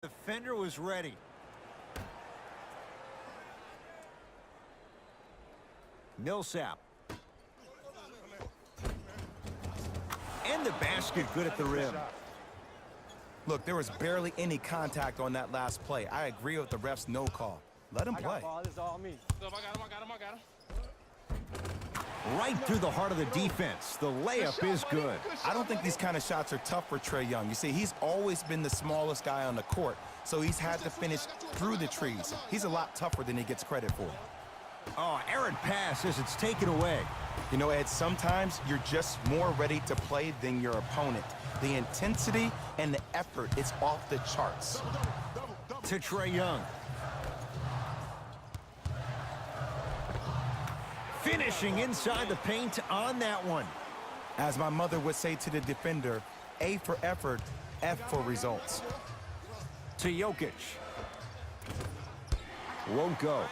The defender was ready. Millsap. And the basket good at the rim. Look, there was barely any contact on that last play. I agree with the ref's no call. Let him play. This is all me. I got him. Right through the heart of the defense. The layup is good. I don't think these kind of shots are tough for Trae Young. You see, he's always been the smallest guy on the court, so he's had to finish through the trees. He's a lot tougher than he gets credit for. Oh, errant pass as it's taken away. You know, Ed, sometimes you're just more ready to play than your opponent. The intensity and the effort, it's off the charts. To Trae Young. Finishing inside the paint on that one. As my mother would say to the defender, A for effort, F for results. To Jokic. Won't go.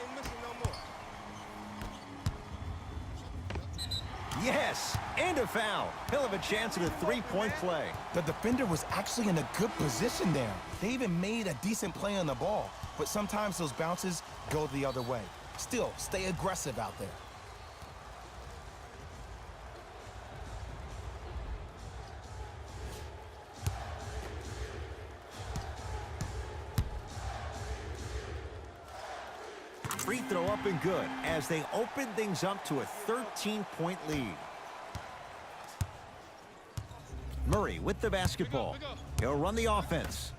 Yes, and a foul. He'll have a chance at a three-point play. The defender was actually in a good position there. They even made a decent play on the ball, but sometimes those bounces go the other way. Still, stay aggressive out there. Free throw up and good as they open things up to a 13-point lead. Murray with the basketball. He'll run the offense.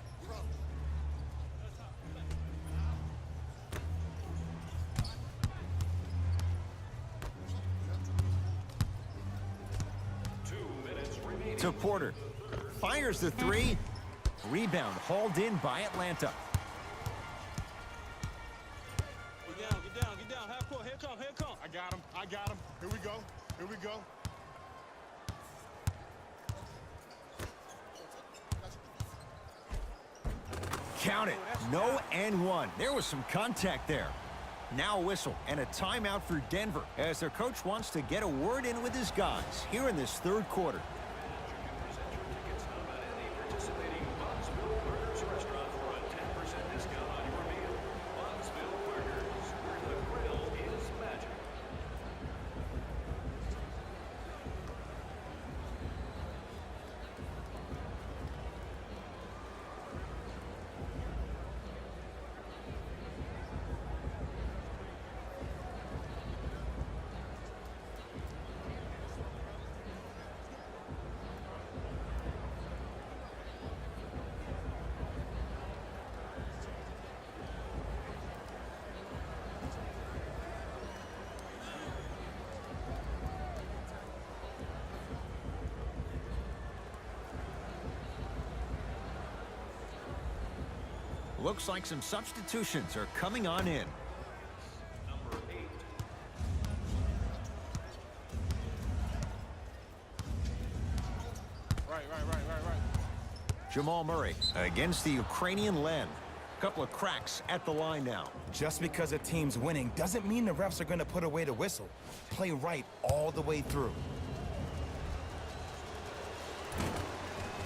To Porter. Fires the three. Rebound hauled in by Atlanta. Get down. Half court. Here come. I got him. Here we go. Count it. No and one. There was some contact there. Now a whistle and a timeout for Denver as their coach wants to get a word in with his guys here in this third quarter. Looks like some substitutions are coming on in. Right. Jamal Murray against the Ukrainian Len. Couple of cracks at the line now. Just because a team's winning doesn't mean the refs are going to put away the whistle. Play right all the way through.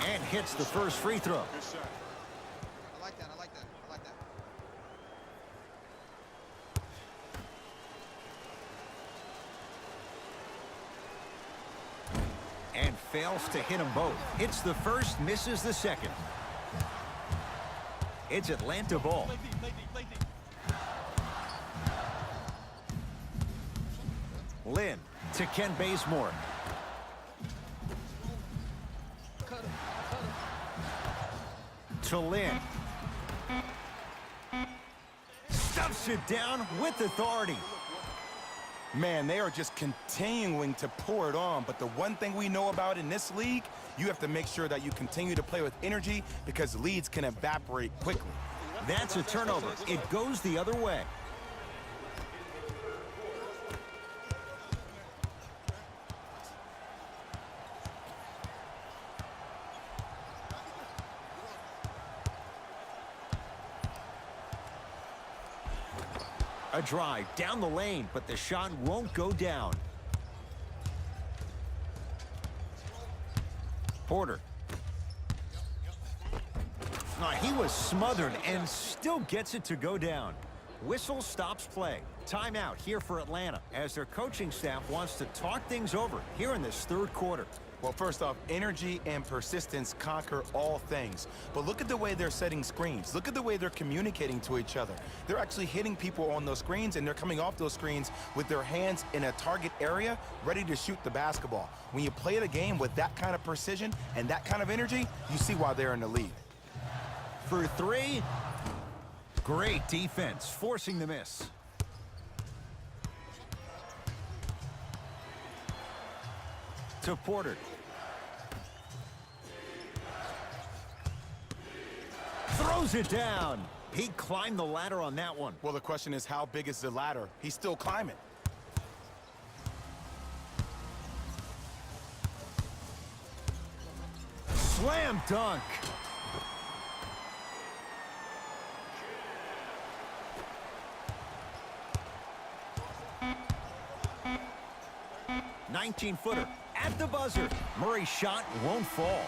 And hits the first free throw. Good shot. I like that. And fails to hit them both. Hits the first, misses the second. It's Atlanta ball. Lynn to Ken Bazemore. To Lynn. Stuffs it down with authority. Man, they are just continuing to pour it on. But the one thing we know about in this league, you have to make sure that you continue to play with energy because leads can evaporate quickly. That's a turnover. It goes the other way. A drive down the lane, but the shot won't go down. Porter. He was was smothered and still gets it to go down. Whistle stops play. Timeout here for Atlanta as their coaching staff wants to talk things over here in this third quarter. Well, first off, energy and persistence conquer all things. But look at the way they're setting screens. Look at the way they're communicating to each other. They're actually hitting people on those screens, and they're coming off those screens with their hands in a target area, ready to shoot the basketball. When you play the game with that kind of precision and that kind of energy, you see why they're in the lead. For three, great defense, forcing the miss. To Porter. Throws it down. He climbed the ladder on that one. Well, the question is, how big is the ladder? He's still climbing. Slam dunk. "19-footer at the buzzer. Murray's shot won't fall.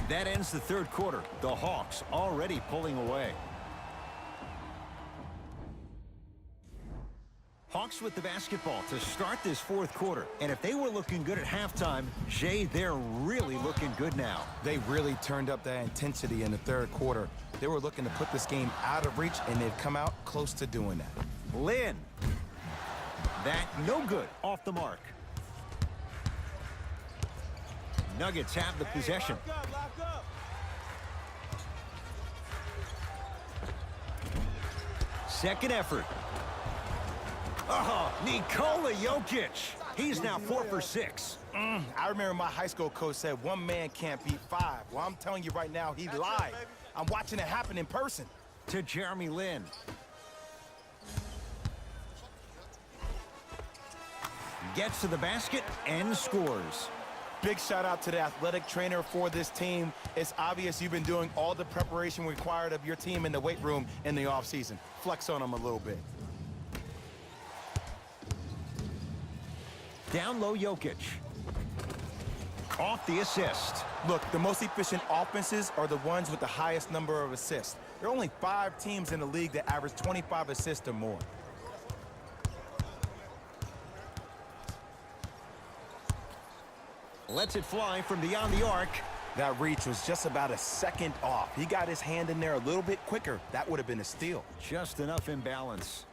That ends the third quarter. The Hawks already pulling away. Hawks with the basketball to start this fourth quarter. And if they were looking good at halftime, Jay, they're really looking good now. They really turned up that intensity in the third quarter. They were looking to put this game out of reach, and they've come out close to doing that. Lynn. That no good, off the mark. Nuggets have the possession. Lock up. Second effort. Oh, Nikola Jokic. He's now 4 for 6. I remember my high school coach said one man can't beat five. Well, I'm telling you right now, he lied. I'm watching it happen in person. To Jeremy Lin. Gets to the basket and scores. Big shout out to the athletic trainer for this team. It's obvious you've been doing all the preparation required of your team in the weight room in the offseason. Flex on them a little bit. Down low Jokic. Off the assist. Look, the most efficient offenses are the ones with the highest number of assists. There are only 5 teams in the league that average 25 assists or more. Lets it fly from beyond the arc. That reach was just about a second off. He got his hand in there a little bit quicker. That would have been a steal. Just enough imbalance.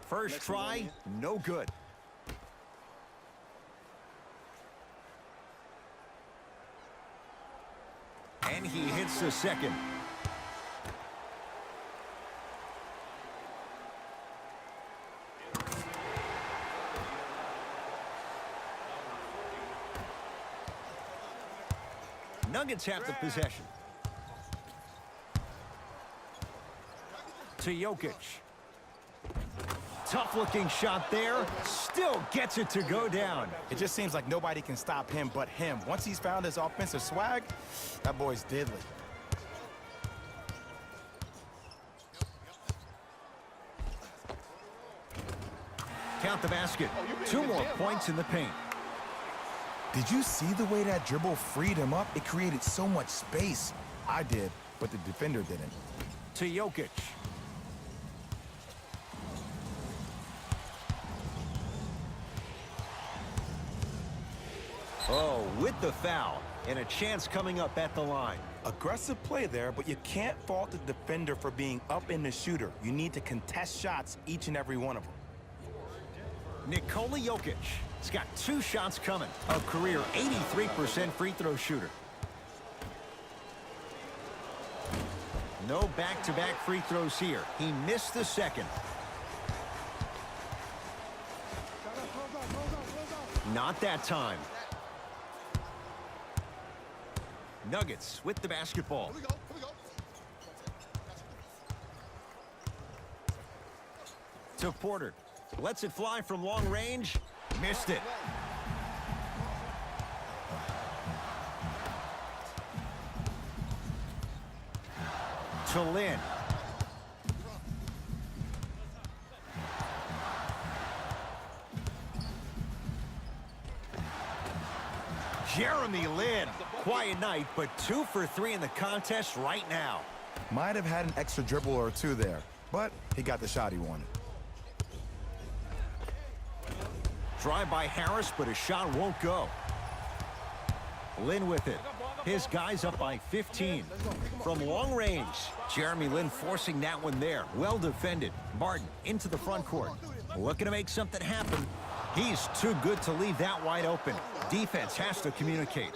First try, no good. And he hits the second. Nuggets have the possession. To Jokic. Tough-looking shot there. Still gets it to go down. It just seems like nobody can stop him but him. Once he's found his offensive swag, that boy's deadly. Count the basket. 2 more points in the paint. Did you see the way that dribble freed him up? It created so much space. I did, but the defender didn't. To Jokic. Oh, with the foul. And a chance coming up at the line. Aggressive play there, but you can't fault the defender for being up in the shooter. You need to contest shots, each and every one of them. Nikola Jokic. He's got 2 shots coming. A career 83% free throw shooter. No back-to-back free throws here. He missed the second. Not that time. Nuggets with the basketball. Here we go. To Porter. Lets it fly from long range. Missed it. To Lin. Jeremy Lin. Quiet night, but 2 for 3 in the contest right now. Might have had an extra dribble or two there, but he got the shot he wanted. Drive by Harris, but his shot won't go. Lin with it. His guy's up by 15. From long range, Jeremy Lin forcing that one there. Well defended. Barton into the front court. Looking to make something happen. He's too good to leave that wide open. Defense has to communicate.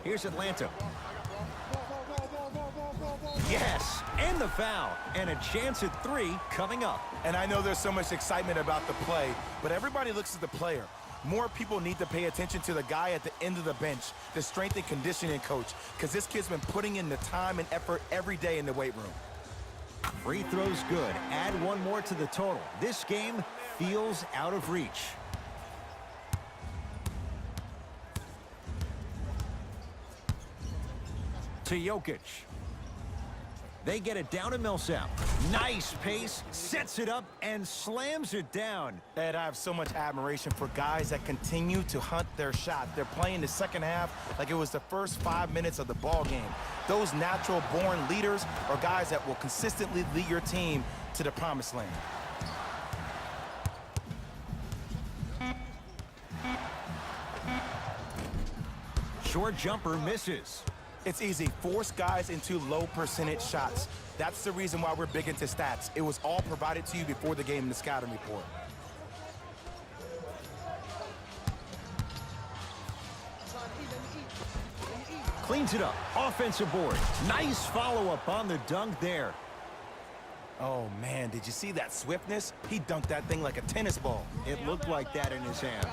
Here's Atlanta. Yes, and the foul. And a chance at 3 coming up. And I know there's so much excitement about the play, but everybody looks at the player. More people need to pay attention to the guy at the end of the bench, the strength and conditioning coach, because this kid's been putting in the time and effort every day in the weight room. Free throws good. Add 1 more to the total. This game feels out of reach. To Jokic. They get it down to Millsap. Nice pace, sets it up, and slams it down. Ed, I have so much admiration for guys that continue to hunt their shot. They're playing the second half like it was the first 5 minutes of the ball game. Those natural-born leaders are guys that will consistently lead your team to the promised land. Short jumper misses. It's easy. Force guys into low percentage shots. That's the reason why we're big into stats. It was all provided to you before the game in the scouting report. Cleans it up. Offensive board. Nice follow-up on the dunk there. Oh, man, did you see that swiftness? He dunked that thing like a tennis ball. It looked like that in his hand.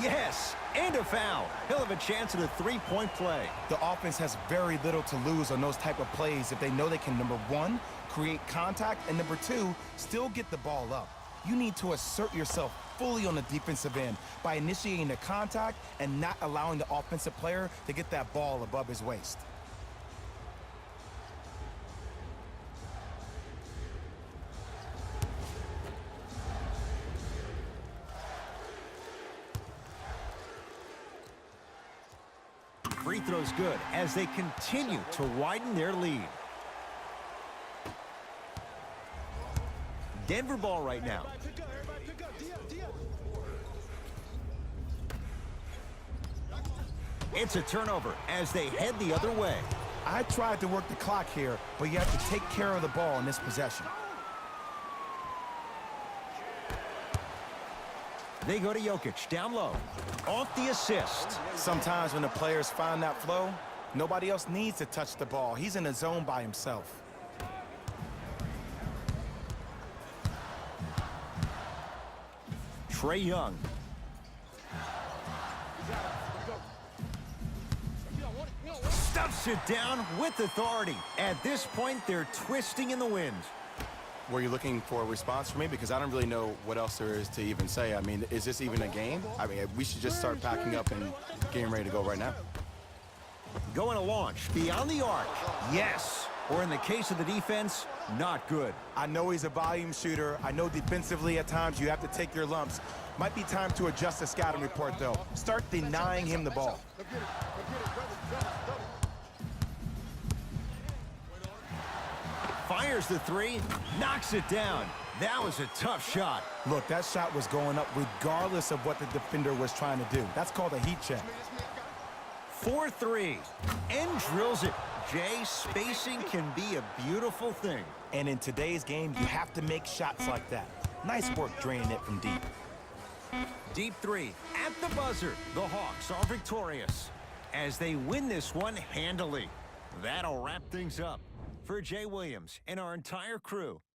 Yes, and a foul. He'll have a chance at a 3-point play. The offense has very little to lose on those type of plays if they know they can, number 1, create contact, and number 2, still get the ball up. You need to assert yourself fully on the defensive end by initiating the contact and not allowing the offensive player to get that ball above his waist. Free throws good as they continue to widen their lead. Denver ball right now. It's a turnover as they head the other way. I tried to work the clock here, but you have to take care of the ball in this possession. They go to Jokic, down low. Off the assist. Sometimes when the players find that flow, nobody else needs to touch the ball. He's in the zone by himself. Trae Young. Stuffs it down with authority. At this point, they're twisting in the wind. Were you looking for a response from me? Because I don't really know what else there is to even say. I mean, is this even a game? I mean, we should just start packing up and getting ready to go right now. Going to launch beyond the arc. Yes. Or in the case of the defense, not good. I know he's a volume shooter. I know defensively at times you have to take your lumps. Might be time to adjust the scouting report, though. Start denying him the ball. Fires the 3, knocks it down. That was a tough shot. Look, that shot was going up regardless of what the defender was trying to do. That's called a heat check. 4-3, and drills it. Jay, spacing can be a beautiful thing. And in today's game, you have to make shots like that. Nice work draining it from deep. Deep 3 at the buzzer. The Hawks are victorious as they win this one handily. That'll wrap things up. For Jay Williams and our entire crew,